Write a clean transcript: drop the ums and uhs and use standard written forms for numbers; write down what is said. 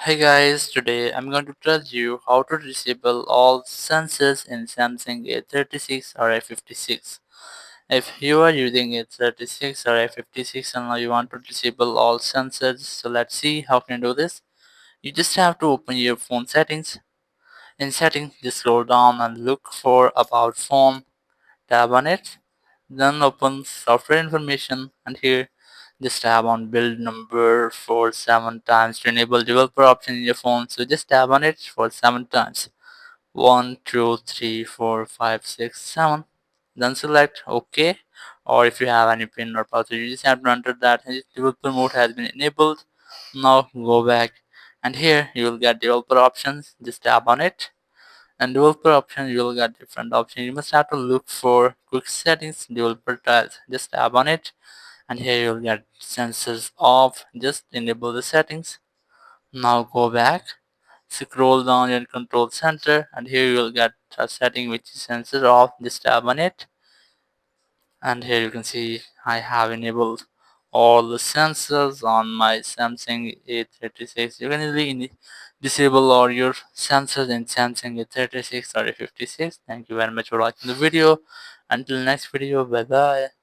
Hey guys, today I'm going to tell you how to disable all sensors in Samsung A36 or A56. If you are using A36 or A56 and now you want to disable all sensors, so let's see how can you do this. You just have to open your phone settings. In settings, just scroll down and look for about phone, tap on it, then open software information and here just tap on build number for 7 times to enable developer option in your phone. So just tap on it for 7 times. 1, 2, 3, 4, 5, 6, 7. Then select OK, or if you have any pin or password you just have to enter that. Developer mode has been enabled. Now go back and here you will get developer options. Just tap on it and developer option you will get different options. You must have to look for quick settings developer tiles. Just tap on it and here you'll get sensors off. Just enable the settings. Now go back, scroll down your control center and here you'll get a setting which is sensor off. Just tap on it and here you can see I have enabled all the sensors on my Samsung A36. You can easily disable all your sensors in Samsung A36 or A56. Thank you very much for watching the video. Until next video, bye bye.